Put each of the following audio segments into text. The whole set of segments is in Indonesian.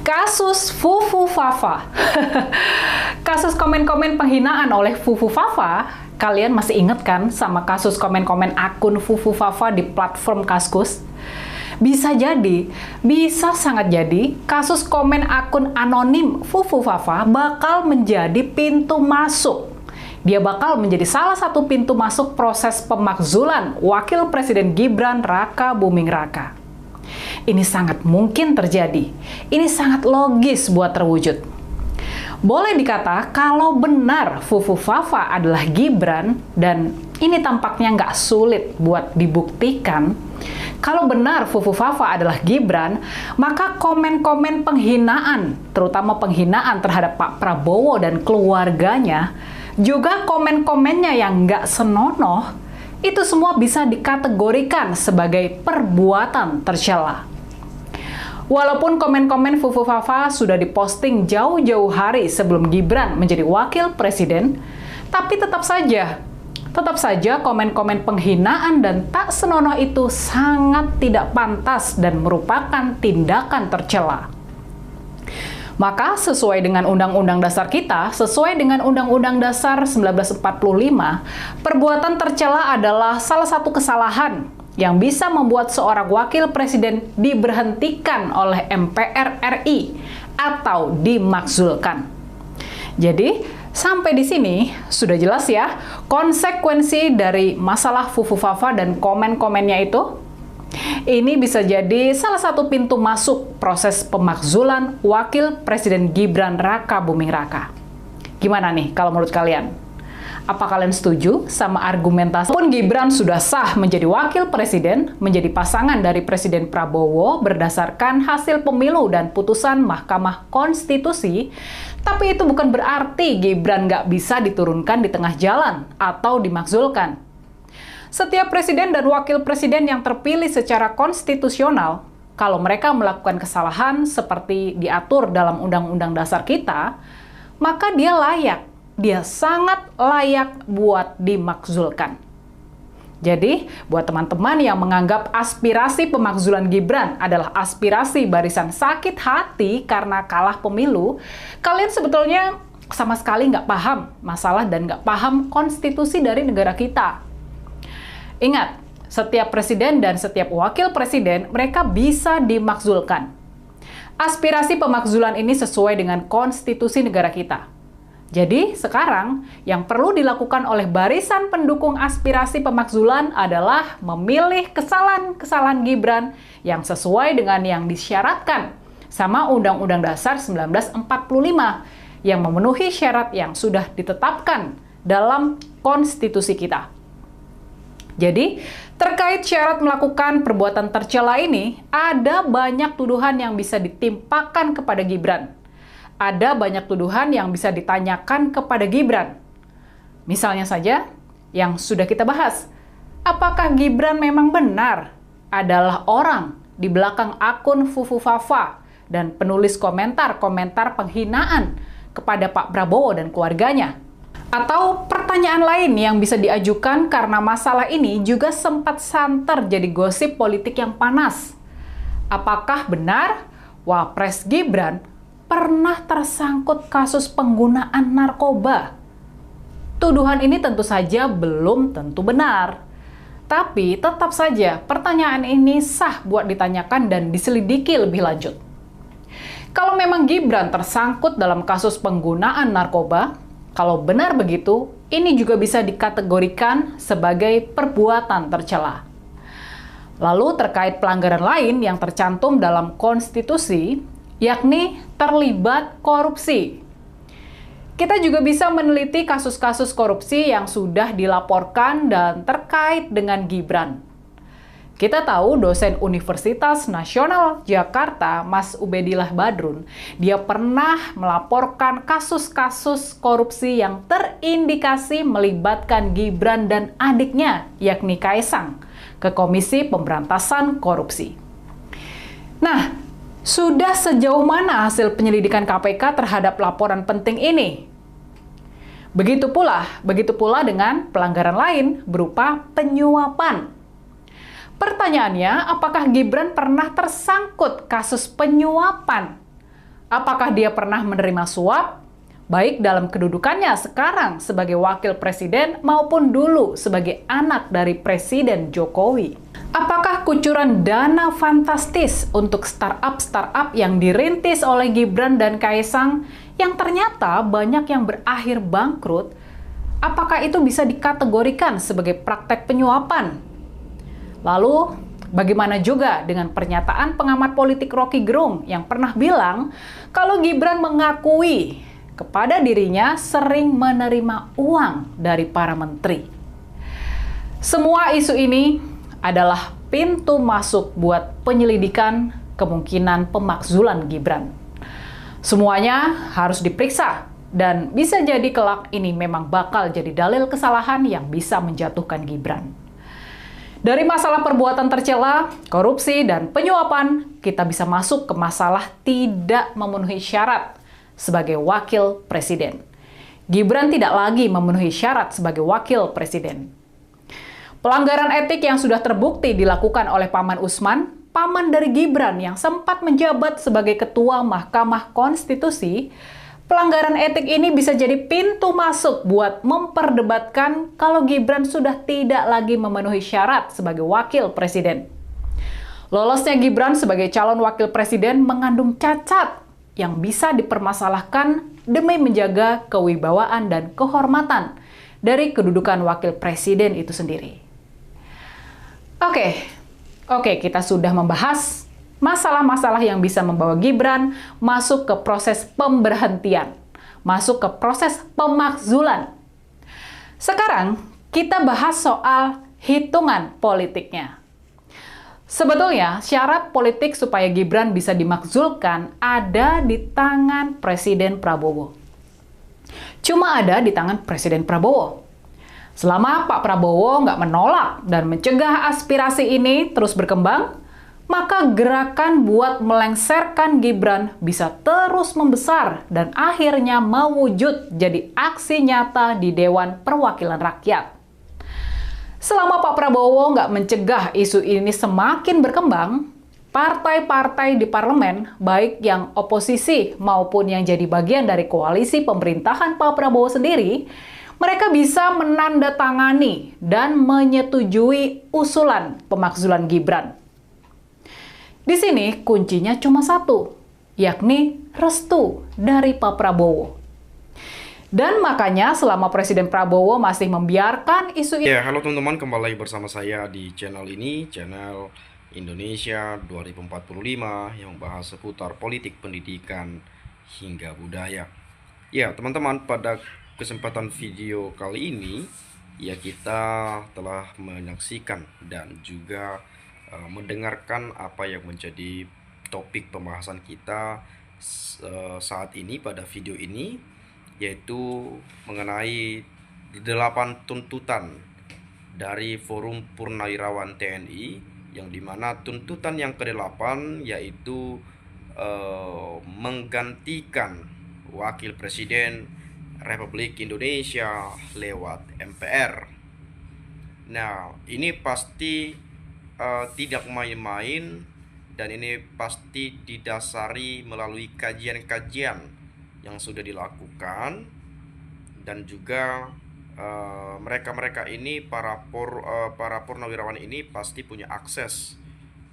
Kasus Fufu Fafa. Kasus komen-komen penghinaan oleh Fufu Fafa, kalian masih ingat kan sama kasus komen-komen akun Fufu Fafa di platform Kaskus? Bisa jadi, bisa sangat jadi, kasus komen akun anonim Fufu Fafa bakal menjadi pintu masuk. Dia bakal menjadi salah satu pintu masuk proses pemakzulan Wakil Presiden Gibran Raka Buming Raka. Ini sangat mungkin terjadi. Ini sangat logis buat terwujud. Boleh dikata kalau benar Fufu Fafa adalah Gibran, dan ini tampaknya nggak sulit buat dibuktikan. Kalau benar Fufu Fafa adalah Gibran, maka komen-komen penghinaan, terutama penghinaan terhadap Pak Prabowo dan keluarganya, juga komen-komennya yang nggak senonoh, itu semua bisa dikategorikan sebagai perbuatan tercela. Walaupun komen-komen Fufu Fafa sudah diposting jauh-jauh hari sebelum Gibran menjadi wakil presiden, tapi tetap saja komen-komen penghinaan dan tak senonoh itu sangat tidak pantas dan merupakan tindakan tercela. Maka sesuai dengan Undang-Undang Dasar kita, sesuai dengan Undang-Undang Dasar 1945, perbuatan tercela adalah salah satu kesalahan yang bisa membuat seorang wakil presiden diberhentikan oleh MPR RI atau dimakzulkan. Jadi, sampai di sini sudah jelas ya konsekuensi dari masalah Fufu Fafa dan komen-komennya itu. Ini bisa jadi salah satu pintu masuk proses pemakzulan Wakil Presiden Gibran Raka Buming Raka. Gimana nih kalau menurut kalian? Apa kalian setuju sama argumentasi? Pun Gibran sudah sah menjadi wakil presiden, menjadi pasangan dari Presiden Prabowo berdasarkan hasil pemilu dan putusan Mahkamah Konstitusi, tapi itu bukan berarti Gibran nggak bisa diturunkan di tengah jalan atau dimakzulkan. Setiap presiden dan wakil presiden yang terpilih secara konstitusional, kalau mereka melakukan kesalahan seperti diatur dalam Undang-Undang Dasar kita, maka dia sangat layak buat dimakzulkan. Jadi, buat teman-teman yang menganggap aspirasi pemakzulan Gibran adalah aspirasi barisan sakit hati karena kalah pemilu, kalian sebetulnya sama sekali nggak paham masalah dan nggak paham konstitusi dari negara kita. Ingat, setiap presiden dan setiap wakil presiden mereka bisa dimakzulkan. Aspirasi pemakzulan ini sesuai dengan konstitusi negara kita. Jadi, sekarang yang perlu dilakukan oleh barisan pendukung aspirasi pemakzulan adalah memilih kesalahan-kesalahan Gibran yang sesuai dengan yang disyaratkan sama Undang-Undang Dasar 1945 yang memenuhi syarat yang sudah ditetapkan dalam konstitusi kita. Jadi, terkait syarat melakukan perbuatan tercela ini, ada banyak tuduhan yang bisa ditimpakan kepada Gibran. Ada banyak tuduhan yang bisa ditanyakan kepada Gibran. Misalnya saja, yang sudah kita bahas, apakah Gibran memang benar adalah orang di belakang akun Fufu Fafa dan penulis komentar-komentar penghinaan kepada Pak Prabowo dan keluarganya? Atau pertanyaan lain yang bisa diajukan karena masalah ini juga sempat santer jadi gosip politik yang panas. Apakah benar Wapres Gibran pernah tersangkut kasus penggunaan narkoba? Tuduhan ini tentu saja belum tentu benar. Tapi tetap saja pertanyaan ini sah buat ditanyakan dan diselidiki lebih lanjut. Kalau memang Gibran tersangkut dalam kasus penggunaan narkoba, kalau benar begitu, ini juga bisa dikategorikan sebagai perbuatan tercela. Lalu terkait pelanggaran lain yang tercantum dalam konstitusi, yakni terlibat korupsi. Kita juga bisa meneliti kasus-kasus korupsi yang sudah dilaporkan dan terkait dengan Gibran. Kita tahu dosen Universitas Nasional Jakarta, Mas Ubedillah Badrun, dia pernah melaporkan kasus-kasus korupsi yang terindikasi melibatkan Gibran dan adiknya, yakni Kaesang, ke Komisi Pemberantasan Korupsi. Nah, sudah sejauh mana hasil penyelidikan KPK terhadap laporan penting ini? Begitu pula dengan pelanggaran lain berupa penyuapan. Pertanyaannya, apakah Gibran pernah tersangkut kasus penyuapan? Apakah dia pernah menerima suap, baik dalam kedudukannya sekarang sebagai wakil presiden maupun dulu sebagai anak dari Presiden Jokowi? Apakah kucuran dana fantastis untuk startup-startup yang dirintis oleh Gibran dan Kaesang yang ternyata banyak yang berakhir bangkrut, apakah itu bisa dikategorikan sebagai praktek penyuapan? Lalu, bagaimana juga dengan pernyataan pengamat politik Rocky Gerung yang pernah bilang kalau Gibran mengakui kepada dirinya sering menerima uang dari para menteri? Semua isu ini adalah pintu masuk buat penyelidikan kemungkinan pemakzulan Gibran. Semuanya harus diperiksa dan bisa jadi kelak ini memang bakal jadi dalil kesalahan yang bisa menjatuhkan Gibran. Dari masalah perbuatan tercela, korupsi, dan penyuapan, kita bisa masuk ke masalah tidak memenuhi syarat sebagai wakil presiden. Gibran tidak lagi memenuhi syarat sebagai wakil presiden. Pelanggaran etik yang sudah terbukti dilakukan oleh Paman Usman, paman dari Gibran yang sempat menjabat sebagai Ketua Mahkamah Konstitusi, pelanggaran etik ini bisa jadi pintu masuk buat memperdebatkan kalau Gibran sudah tidak lagi memenuhi syarat sebagai wakil presiden. Lolosnya Gibran sebagai calon wakil presiden mengandung cacat yang bisa dipermasalahkan demi menjaga kewibawaan dan kehormatan dari kedudukan wakil presiden itu sendiri. Oke, kita sudah membahas masalah-masalah yang bisa membawa Gibran masuk ke proses pemberhentian, masuk ke proses pemakzulan. Sekarang kita bahas soal hitungan politiknya. Sebetulnya syarat politik supaya Gibran bisa dimakzulkan ada di tangan Presiden Prabowo. Cuma ada di tangan Presiden Prabowo. Selama Pak Prabowo nggak menolak dan mencegah aspirasi ini terus berkembang, maka gerakan buat melengsarkan Gibran bisa terus membesar dan akhirnya mewujud jadi aksi nyata di Dewan Perwakilan Rakyat. Selama Pak Prabowo nggak mencegah isu ini semakin berkembang, partai-partai di parlemen, baik yang oposisi maupun yang jadi bagian dari koalisi pemerintahan Pak Prabowo sendiri, mereka bisa menandatangani dan menyetujui usulan pemakzulan Gibran. Di sini kuncinya cuma satu, yakni restu dari Pak Prabowo. Dan makanya selama Presiden Prabowo masih membiarkan isu ini. Ya, halo teman-teman, kembali bersama saya di channel ini, channel Indonesia 2045 yang membahas seputar politik, pendidikan, hingga budaya. Ya, teman-teman, pada kesempatan video kali ini ya kita telah menyaksikan dan juga mendengarkan apa yang menjadi topik pembahasan kita saat ini pada video ini, yaitu mengenai 8 tuntutan dari Forum Purnawirawan TNI, yang dimana tuntutan yang ke-8 yaitu menggantikan Wakil Presiden Republik Indonesia lewat MPR. Nah, ini pasti tidak main-main, dan ini pasti didasari melalui kajian-kajian yang sudah dilakukan, dan juga mereka-mereka ini para purnawirawan ini pasti punya akses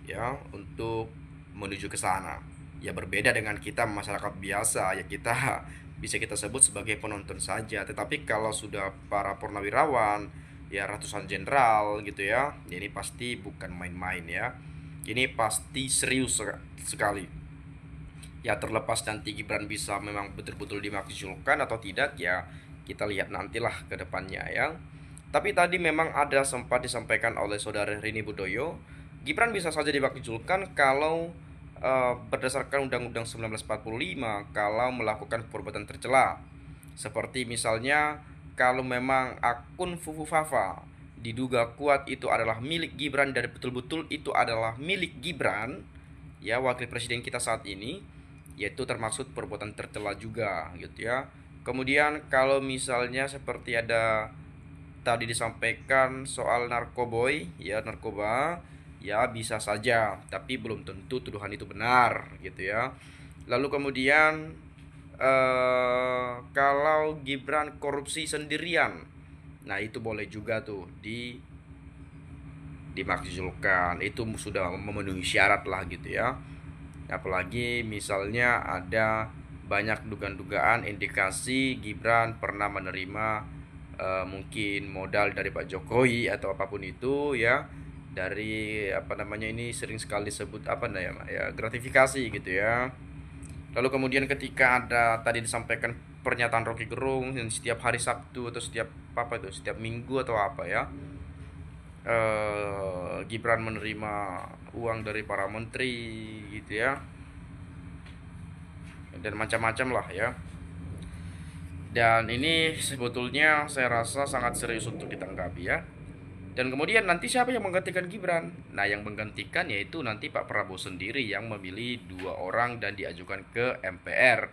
ya untuk menuju ke sana. Ya, berbeda dengan kita masyarakat biasa, ya kita bisa kita sebut sebagai penonton saja. Tetapi kalau sudah para purnawirawan, ya ratusan jenderal gitu ya, ini pasti bukan main-main ya. Ini pasti serius sekali. Ya, terlepas nanti Gibran bisa memang betul-betul dimakzulkan atau tidak, ya kita lihat nantilah ke depannya ya. Tapi tadi memang ada sempat disampaikan oleh Saudara Rini Budoyo, Gibran bisa saja dimakzulkan kalau berdasarkan Undang-Undang 1945 kalau melakukan perbuatan tercela. Seperti misalnya kalau memang akun Fufu Fafa diduga kuat itu adalah milik Gibran dan betul-betul itu adalah milik Gibran, ya wakil presiden kita saat ini, yaitu termasuk perbuatan tercela juga gitu ya. Kemudian kalau misalnya seperti ada tadi disampaikan soal narkoboy, ya narkoba, ya bisa saja, tapi belum tentu tuduhan itu benar gitu ya. Lalu kemudian kalau Gibran korupsi sendirian, nah itu boleh juga tuh dimakzulkan. Itu sudah memenuhi syarat lah gitu ya. Apalagi misalnya ada banyak dugaan-dugaan indikasi Gibran pernah menerima mungkin modal dari Pak Jokowi atau apapun itu ya, dari apa namanya ini sering sekali disebut apa namanya ya, gratifikasi gitu ya. Lalu kemudian ketika ada tadi disampaikan pernyataan Rocky Gerung yang setiap hari Sabtu atau setiap apa itu setiap minggu atau apa ya, Gibran menerima uang dari para menteri gitu ya, dan macam-macam lah ya. Dan ini sebetulnya saya rasa sangat serius untuk ditanggapi ya. Dan kemudian nanti siapa yang menggantikan Gibran? Nah, yang menggantikan yaitu nanti Pak Prabowo sendiri yang memilih 2 orang dan diajukan ke MPR.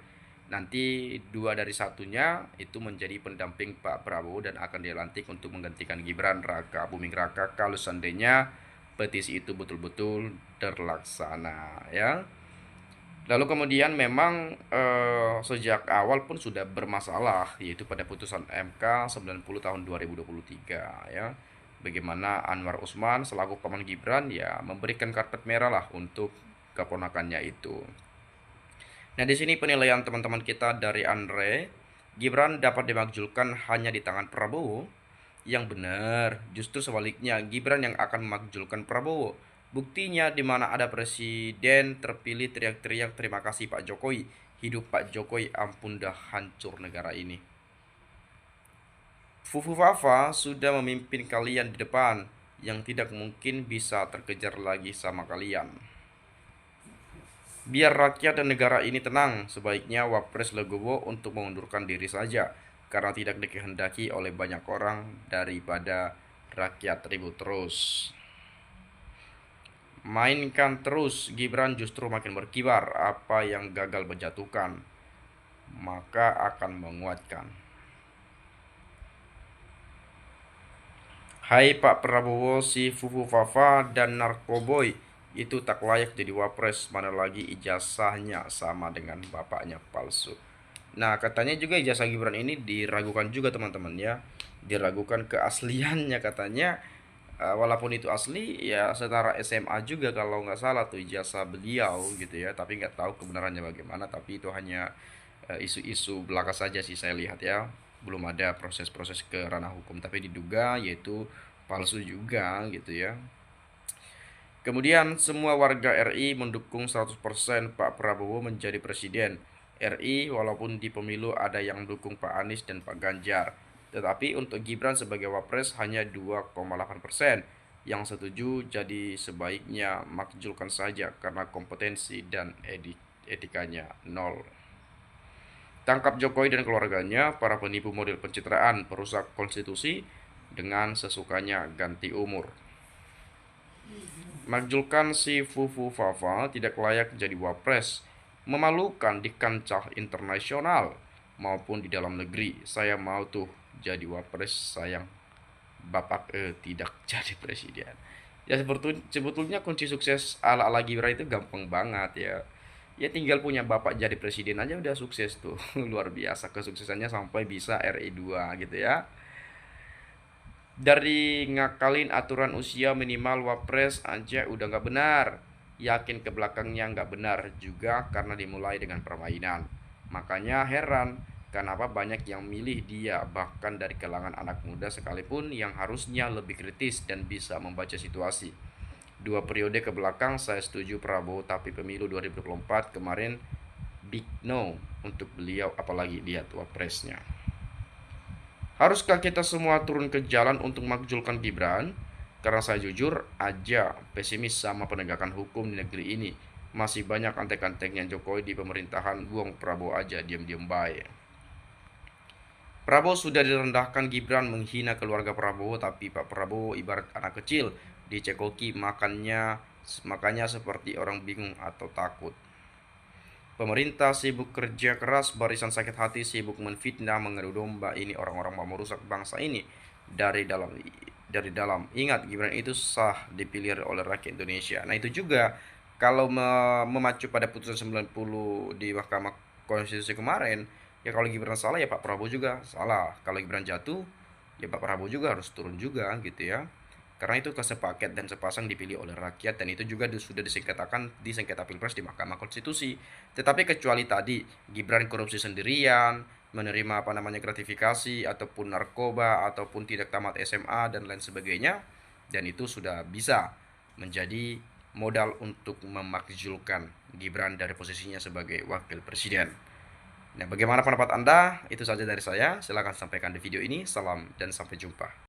Nanti 2 dari satunya itu menjadi pendamping Pak Prabowo dan akan dilantik untuk menggantikan Gibran Raka Buming Raka kalau seandainya petisi itu betul-betul terlaksana ya. Lalu kemudian memang sejak awal pun sudah bermasalah, yaitu pada putusan MK 90 tahun 2023 ya. Bagaimana Anwar Usman selaku paman Gibran ya memberikan karpet merah lah untuk keponakannya itu. Nah, di sini penilaian teman-teman kita dari Andre, Gibran dapat dimakzulkan hanya di tangan Prabowo. Yang benar, justru sebaliknya Gibran yang akan memakzulkan Prabowo. Buktinya di mana ada presiden terpilih teriak-teriak terima kasih Pak Jokowi. Hidup Pak Jokowi, ampun dah hancur negara ini. Fufu Fafa sudah memimpin kalian di depan, yang tidak mungkin bisa terkejar lagi sama kalian. Biar rakyat dan negara ini tenang, sebaiknya Wapres Legowo untuk mengundurkan diri saja, karena tidak dikehendaki oleh banyak orang daripada rakyat ribut terus. Mainkan terus, Gibran justru makin berkibar. Apa yang gagal menjatuhkan maka akan menguatkan. Hai Pak Prabowo, si Fufu Fafa dan Narkoboy itu tak layak jadi wapres, mana lagi ijazahnya sama dengan bapaknya palsu. Nah, katanya juga ijazah Gibran ini diragukan juga teman-teman ya. Diragukan keasliannya katanya. Walaupun itu asli ya setara SMA juga kalau nggak salah tuh ijazah beliau gitu ya, tapi nggak tahu kebenarannya bagaimana. Tapi itu hanya isu-isu belaka saja sih saya lihat ya, belum ada proses-proses ke ranah hukum, tapi diduga yaitu palsu juga gitu ya. Kemudian semua warga RI mendukung 100% Pak Prabowo menjadi presiden RI, walaupun di pemilu ada yang mendukung Pak Anies dan Pak Ganjar. Tetapi untuk Gibran sebagai wapres hanya 2,8%. Yang setuju jadi sebaiknya makjulkan saja karena kompetensi dan etikanya nol. Tangkap Jokowi dan keluarganya, para penipu model pencitraan, perusak konstitusi, dengan sesukanya ganti umur. Makjulkan si Fufu Fafa tidak layak jadi wapres, memalukan di kancah internasional maupun di dalam negeri. Saya mau tuh jadi wapres, sayang bapak tidak jadi presiden. Ya sebetulnya kunci sukses ala Gibran itu gampang banget ya. Ya tinggal punya bapak jadi presiden aja udah sukses tuh. Luar biasa kesuksesannya sampai bisa RI 2 gitu ya. Dari ngakalin aturan usia minimal wapres aja udah nggak benar. Yakin ke belakangnya nggak benar juga karena dimulai dengan permainan. Makanya heran kenapa banyak yang milih dia, bahkan dari kalangan anak muda sekalipun yang harusnya lebih kritis dan bisa membaca situasi. 2 periode ke belakang saya setuju Prabowo, tapi pemilu 2024 kemarin big no untuk beliau, apalagi lihat wapresnya. Haruskah kita semua turun ke jalan untuk makjulkan Gibran? Karena saya jujur aja pesimis sama penegakan hukum di negeri ini. Masih banyak antek-anteknya Jokowi di pemerintahan, buang Prabowo aja diam-diam baik. Prabowo sudah direndahkan Gibran menghina keluarga Prabowo, tapi Pak Prabowo ibarat anak kecil dicekoki makanya seperti orang bingung atau takut. Pemerintah sibuk kerja keras, barisan sakit hati sibuk menfitnah, mengadu domba. Ini orang-orang mau merusak bangsa ini dari dalam. Ingat, Gibran itu sah dipilih oleh rakyat Indonesia. Nah itu juga kalau memacu pada putusan 90 di Mahkamah Konstitusi kemarin, ya kalau Gibran salah ya Pak Prabowo juga salah. Kalau Gibran jatuh, ya Pak Prabowo juga harus turun juga gitu ya. Karena itu kesepaket dan sepasang dipilih oleh rakyat, dan itu juga sudah disengketakan di sengketa Pilpres di Mahkamah Konstitusi. Tetapi kecuali tadi Gibran korupsi sendirian, menerima gratifikasi ataupun narkoba ataupun tidak tamat SMA dan lain sebagainya, dan itu sudah bisa menjadi modal untuk memakzulkan Gibran dari posisinya sebagai wakil presiden. Nah, bagaimana pendapat Anda? Itu saja dari saya. Silahkan sampaikan di video ini. Salam dan sampai jumpa.